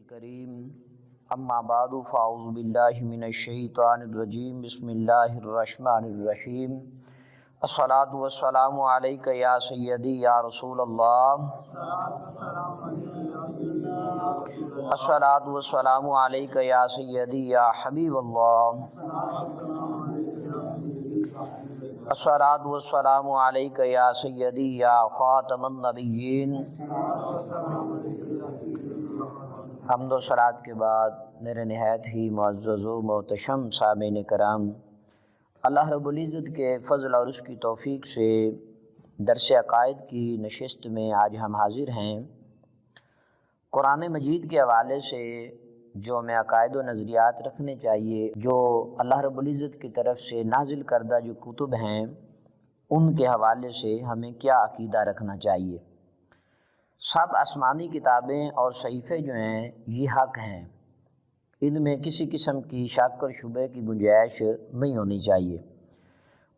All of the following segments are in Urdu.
الکریم اما بعد فاعوذ باللہ من الشیطان الرجیم بسم اللہ الرحمن الرحیم الصلاۃ والسلام علیک یا سیدی یا رسول اللہ الصلاۃ والسلام علیک یا سیدی یا حبیب اللہ الصلاۃ والسلام علیک یا سیدی یا خاتم النبیین۔ حمد و صلوات کے بعد میرے نہایت ہی معزز و محتشم سامعین کرام، اللہ رب العزت کے فضل اور اس کی توفیق سے درس عقائد کی نشست میں آج ہم حاضر ہیں۔ قرآن مجید کے حوالے سے جو ہمیں عقائد و نظریات رکھنے چاہیے، جو اللہ رب العزت کی طرف سے نازل کردہ جو کتب ہیں ان کے حوالے سے ہمیں کیا عقیدہ رکھنا چاہیے۔ سب آسمانی کتابیں اور صحیفے جو ہیں یہ حق ہیں، ان میں کسی قسم کی شک اور شبہ کی گنجائش نہیں ہونی چاہیے،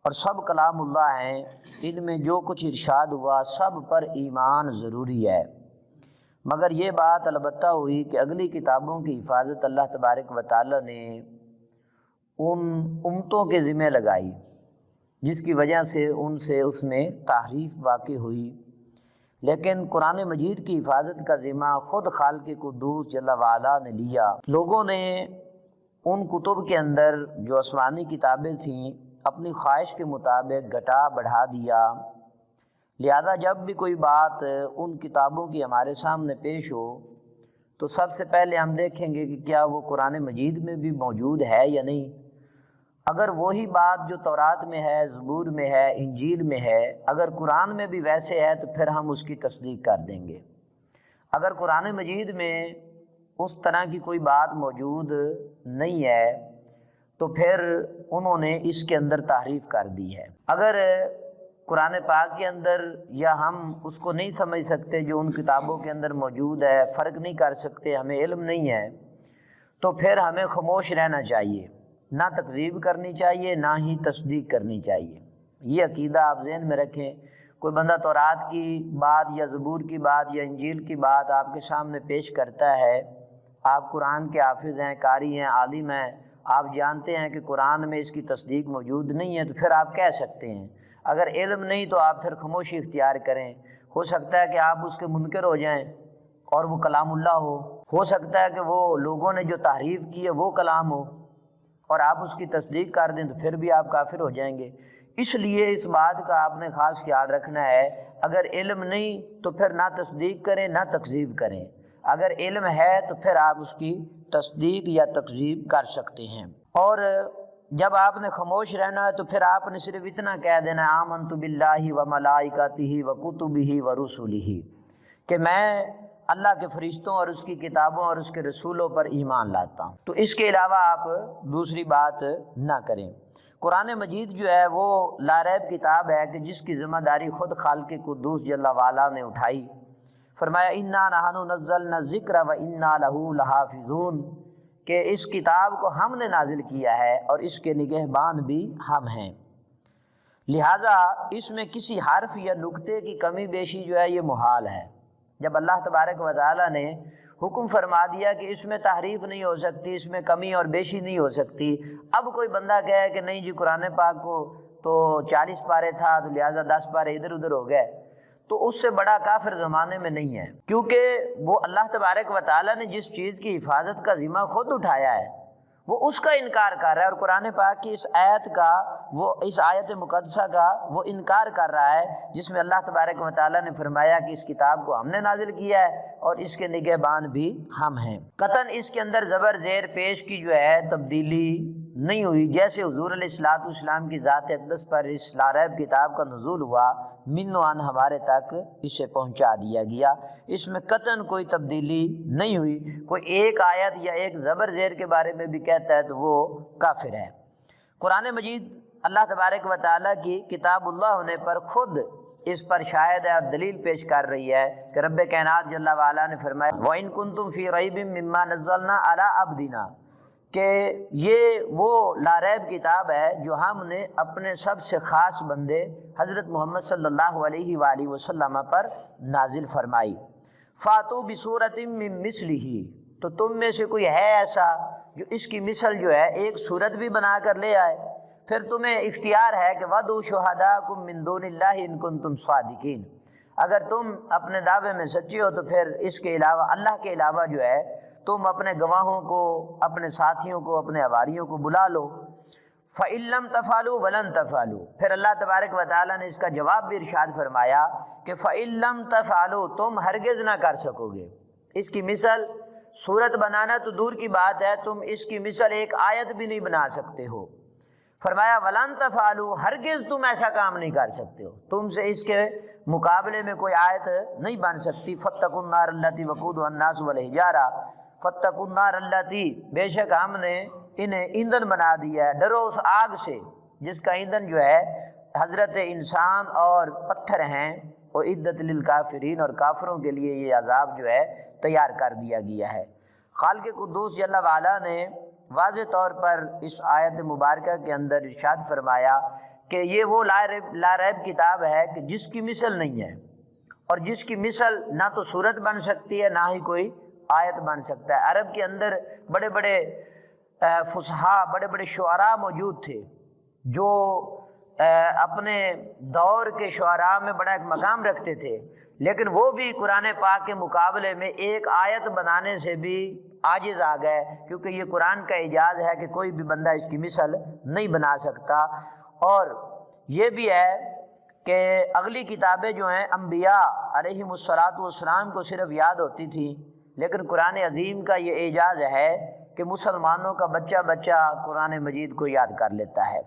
اور سب کلام اللہ ہیں، ان میں جو کچھ ارشاد ہوا سب پر ایمان ضروری ہے۔ مگر یہ بات البتہ ہوئی کہ اگلی کتابوں کی حفاظت اللہ تبارک و تعالی نے ان امتوں کے ذمہ لگائی، جس کی وجہ سے اس میں تحریف واقع ہوئی، لیکن قرآن مجید کی حفاظت کا ذمہ خود خالق قدوس جل وعلا نے لیا۔ لوگوں نے ان کتب کے اندر جو آسمانی کتابیں تھیں اپنی خواہش کے مطابق گھٹا بڑھا دیا، لہذا جب بھی کوئی بات ان کتابوں کی ہمارے سامنے پیش ہو تو سب سے پہلے ہم دیکھیں گے کہ کیا وہ قرآن مجید میں بھی موجود ہے یا نہیں۔ اگر وہی بات جو تورات میں ہے، زبور میں ہے، انجیل میں ہے، اگر قرآن میں بھی ویسے ہے تو پھر ہم اس کی تصدیق کر دیں گے۔ اگر قرآن مجید میں اس طرح کی کوئی بات موجود نہیں ہے تو پھر انہوں نے اس کے اندر تحریف کر دی ہے۔ اگر قرآن پاک کے اندر یا ہم اس کو نہیں سمجھ سکتے جو ان کتابوں کے اندر موجود ہے، فرق نہیں کر سکتے، ہمیں علم نہیں ہے، تو پھر ہمیں خاموش رہنا چاہیے، نہ تکذیب کرنی چاہیے نہ ہی تصدیق کرنی چاہیے۔ یہ عقیدہ آپ ذہن میں رکھیں۔ کوئی بندہ تورات کی بات یا زبور کی بات یا انجیل کی بات آپ کے سامنے پیش کرتا ہے، آپ قرآن کے حافظ ہیں، قاری ہیں، عالم ہیں، آپ جانتے ہیں کہ قرآن میں اس کی تصدیق موجود نہیں ہے، تو پھر آپ کہہ سکتے ہیں۔ اگر علم نہیں تو آپ پھر خاموشی اختیار کریں۔ ہو سکتا ہے کہ آپ اس کے منکر ہو جائیں اور وہ کلام اللہ ہو سکتا ہے کہ وہ لوگوں نے جو تحریف کی ہے وہ کلام ہو اور آپ اس کی تصدیق کر دیں تو پھر بھی آپ کافر ہو جائیں گے۔ اس لیے اس بات کا آپ نے خاص خیال رکھنا ہے، اگر علم نہیں تو پھر نہ تصدیق کریں نہ تکذیب کریں، اگر علم ہے تو پھر آپ اس کی تصدیق یا تکذیب کر سکتے ہیں۔ اور جب آپ نے خاموش رہنا ہے تو پھر آپ نے صرف اتنا کہہ دینا ہے آمنت باللہ و ملائکتہ و کتبہ و رسلہ، کہ میں اللہ کے فرشتوں اور اس کی کتابوں اور اس کے رسولوں پر ایمان لاتا ہوں، تو اس کے علاوہ آپ دوسری بات نہ کریں۔ قرآن مجید جو ہے وہ لا ریب کتاب ہے کہ جس کی ذمہ داری خود خالق قدوس جل وعلا نے اٹھائی۔ فرمایا انا نحن نزلنا الذکر و انا لہ لحافظون، کہ اس کتاب کو ہم نے نازل کیا ہے اور اس کے نگہبان بھی ہم ہیں، لہٰذا اس میں کسی حرف یا نقطے کی کمی بیشی جو ہے یہ محال ہے۔ جب اللہ تبارک و تعالیٰ نے حکم فرما دیا کہ اس میں تحریف نہیں ہو سکتی، اس میں کمی اور بیشی نہیں ہو سکتی، اب کوئی بندہ کہے کہ نہیں جی قرآن پاک کو تو 40 پارے تھا تو لہٰذا 10 پارے ادھر ادھر ہو گئے، تو اس سے بڑا کافر زمانے میں نہیں ہے، کیونکہ وہ اللہ تبارک و تعالیٰ نے جس چیز کی حفاظت کا ذمہ خود اٹھایا ہے وہ اس کا انکار کر رہا ہے، اور قرآن پاک کی اس آیت مقدسہ کا وہ انکار کر رہا ہے جس میں اللہ تبارک و تعالیٰ نے فرمایا کہ اس کتاب کو ہم نے نازل کیا ہے اور اس کے نگہبان بھی ہم ہیں۔ قطعاً اس کے اندر زبر زیر پیش کی جو ہے تبدیلی نہیں ہوئی، جیسے حضور علیہ الصلوۃ والسلام کی ذات اقدس پر اس لا ریب کتاب کا نزول ہوا، من و عن ہمارے تک اسے پہنچا دیا گیا، اس میں قطعاً کوئی تبدیلی نہیں ہوئی۔ کوئی ایک آیت یا ایک زبر زیر کے بارے میں بھی کہتا ہے تو وہ کافر ہے۔ قرآن مجید اللہ تبارک و تعالیٰ کی کتاب اللہ ہونے پر خود اس پر شاہد ہے اور دلیل پیش کر رہی ہے کہ رب کائنات جل وعلا نے فرمایا وَإِن كُنتُمْ فِي رَيْبٍ مِّمَّا نَزَّلْنَا عَلَىٰ عَبْدِنَا، کہ یہ وہ لا ریب کتاب ہے جو ہم نے اپنے سب سے خاص بندے حضرت محمد صلی اللہ علیہ وآلہ وسلم پر نازل فرمائی۔ فَأْتُوا بِسُورَةٍ مِّن مِّثْلِهِ، تو تم میں سے کوئی ہے ایسا جو اس کی مثل جو ہے ایک صورت بھی بنا کر لے آئے؟ پھر تمہیں اختیار ہے کہ وَدُّوا شُهَدَاءَكُم مِّن دُونِ اللَّهِ إِن كُنتُمْ صَادِقِينَ، اگر تم اپنے دعوے میں سچے ہو تو پھر اس کے علاوہ اللہ کے علاوہ جو ہے تم اپنے گواہوں کو، اپنے ساتھیوں کو، اپنے حواریوں کو بلا لو۔ فَإِن لَّمْ تَفْعَلُوا وَلَن تَفْعَلُوا، پھر اللہ تبارک و تعالیٰ نے اس کا جواب بھی ارشاد فرمایا کہ فَإِن لَّمْ تَفْعَلُوا، تم ہرگز نہ کر سکو گے۔ اس کی مثل صورت بنانا تو دور کی بات ہے، تم اس کی مثل ایک آیت بھی نہیں بنا سکتے ہو۔ فرمایا وَلَن تَفْعَلُوا، ہرگز تم ایسا کام نہیں کر سکتے ہو، تم سے اس کے مقابلے میں کوئی آیت نہیں بن سکتی۔ فَاتَّقُوا النَّارَ الَّتِي وَقُودُهَا النَّاسُ وَالْحِجَارَةُ، فَاتَّقُوا النَّارَ الَّتِي، بے شک ہم نے انہیں ایندھن بنا دیا ہے، ڈرو اس آگ سے جس کا ایندھن جو ہے حضرت انسان اور پتھر ہیں، وَأُعِدَّتْ لِلْكَافِرِينَ، اور کافروں کے لیے یہ عذاب جو ہے تیار کر دیا گیا ہے۔ خالق قدوس جل وعلا نے واضح طور پر اس آیت مبارکہ کے اندر ارشاد فرمایا کہ یہ وہ لا ریب کتاب ہے کہ جس کی مثل نہیں ہے، اور جس کی مثل نہ تو صورت بن سکتی ہے نہ ہی کوئی آیت بن سکتا ہے۔ عرب کے اندر بڑے بڑے فصحاء، بڑے بڑے شعراء موجود تھے جو اپنے دور کے شعراء میں بڑا ایک مقام رکھتے تھے، لیکن وہ بھی قرآن پاک کے مقابلے میں ایک آیت بنانے سے بھی عاجز آ گئے، کیونکہ یہ قرآن کا اعجاز ہے کہ کوئی بھی بندہ اس کی مثل نہیں بنا سکتا۔ اور یہ بھی ہے کہ اگلی کتابیں جو ہیں انبیاء علیہم السلام کو صرف یاد ہوتی تھی، لیکن قرآن عظیم کا یہ اعجاز ہے کہ مسلمانوں کا بچہ بچہ قرآن مجید کو یاد کر لیتا ہے۔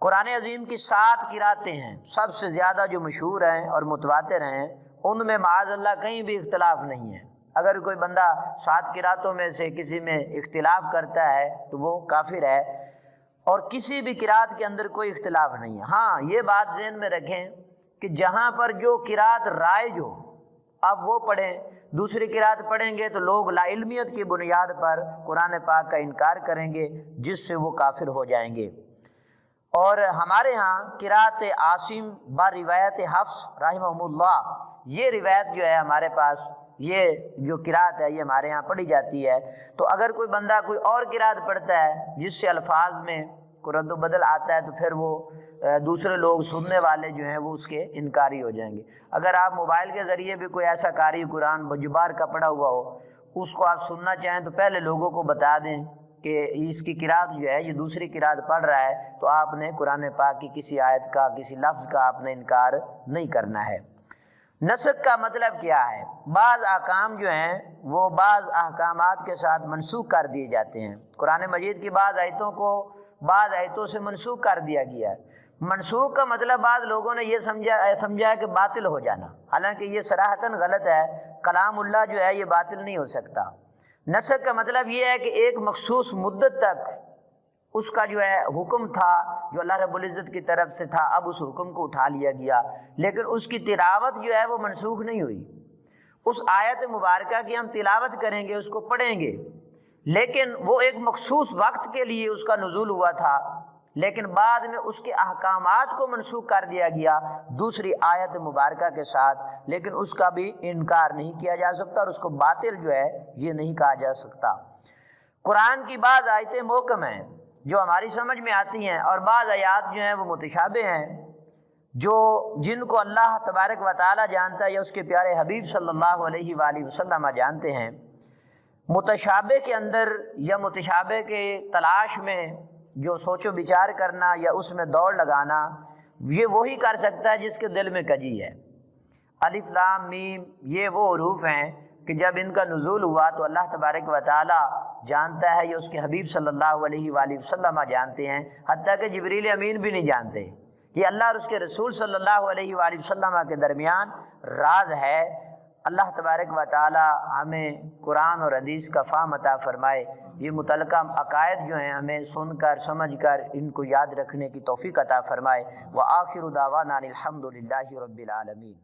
قرآن عظیم کی 7 قراتیں ہیں، سب سے زیادہ جو مشہور ہیں اور متواتر ہیں، ان میں معاذ اللہ کہیں بھی اختلاف نہیں ہے۔ اگر کوئی بندہ 7 قراتوں میں سے کسی میں اختلاف کرتا ہے تو وہ کافر ہے، اور کسی بھی قرات کے اندر کوئی اختلاف نہیں ہے۔ ہاں یہ بات ذہن میں رکھیں کہ جہاں پر جو قرات رائج ہو اب وہ پڑھیں، دوسری قرات پڑھیں گے تو لوگ لا علمیت کی بنیاد پر قرآن پاک کا انکار کریں گے، جس سے وہ کافر ہو جائیں گے۔ اور ہمارے ہاں قرات عاصم با روایت حفص رحمہ اللہ، یہ روایت جو ہے ہمارے پاس، یہ جو قرات ہے یہ ہمارے ہاں پڑھی جاتی ہے۔ تو اگر کوئی بندہ کوئی اور قرات پڑھتا ہے جس سے الفاظ میں کوئی رد و بدل آتا ہے تو پھر وہ دوسرے لوگ سننے والے جو ہیں وہ اس کے انکاری ہو جائیں گے۔ اگر آپ موبائل کے ذریعے بھی کوئی ایسا قاری قرآن بجبار کا پڑھا ہوا ہو، اس کو آپ سننا چاہیں تو پہلے لوگوں کو بتا دیں کہ اس کی قرات جو ہے یہ دوسری قرات پڑھ رہا ہے، تو آپ نے قرآن پاک کی کسی آیت کا، کسی لفظ کا آپ نے انکار نہیں کرنا ہے۔ نسخ کا مطلب کیا ہے؟ بعض احکام جو ہیں وہ بعض احکامات کے ساتھ منسوخ کر دیے جاتے ہیں۔ قرآن مجید کی بعض آیتوں کو بعض آیتوں سے منسوخ کر دیا گیا ہے۔ منسوخ کا مطلب بعض لوگوں نے یہ سمجھا ہے کہ باطل ہو جانا، حالانکہ یہ صراحتاً غلط ہے۔ کلام اللہ جو ہے یہ باطل نہیں ہو سکتا۔ نسخ کا مطلب یہ ہے کہ ایک مخصوص مدت تک اس کا جو ہے حکم تھا جو اللہ رب العزت کی طرف سے تھا، اب اس حکم کو اٹھا لیا گیا، لیکن اس کی تلاوت جو ہے وہ منسوخ نہیں ہوئی۔ اس آیت مبارکہ کی ہم تلاوت کریں گے، اس کو پڑھیں گے، لیکن وہ ایک مخصوص وقت کے لیے اس کا نزول ہوا تھا، لیکن بعد میں اس کے احکامات کو منسوخ کر دیا گیا دوسری آیت مبارکہ کے ساتھ، لیکن اس کا بھی انکار نہیں کیا جا سکتا اور اس کو باطل جو ہے یہ نہیں کہا جا سکتا۔ قرآن کی بعض آیتیں محکم ہیں جو ہماری سمجھ میں آتی ہیں، اور بعض آیات جو ہیں وہ متشابہ ہیں جن کو اللہ تبارک و تعالی جانتا ہے یا اس کے پیارے حبیب صلی اللہ علیہ وآلہ وسلم جانتے ہیں۔ متشابہ کے اندر یا متشابہ کے تلاش میں جو سوچ و بچار کرنا یا اس میں دوڑ لگانا، یہ وہی کر سکتا ہے جس کے دل میں کجی ہے۔ الف لام میم یہ وہ حروف ہیں کہ جب ان کا نزول ہوا تو اللہ تبارک و تعالی جانتا ہے، یہ اس کے حبیب صلی اللہ علیہ وآلہ وسلم جانتے ہیں، حتیٰ کہ جبریل امین بھی نہیں جانتے۔ یہ اللہ اور اس کے رسول صلی اللہ علیہ وآلہ وسلم کے درمیان راز ہے۔ اللہ تبارک و تعالی ہمیں قرآن اور حدیث کا فہم عطا فرمائے، یہ متعلقہ عقائد جو ہیں ہمیں سن کر سمجھ کر ان کو یاد رکھنے کی توفیق عطا فرمائے۔ وآخر دعوانا الحمد للہ رب العالمین۔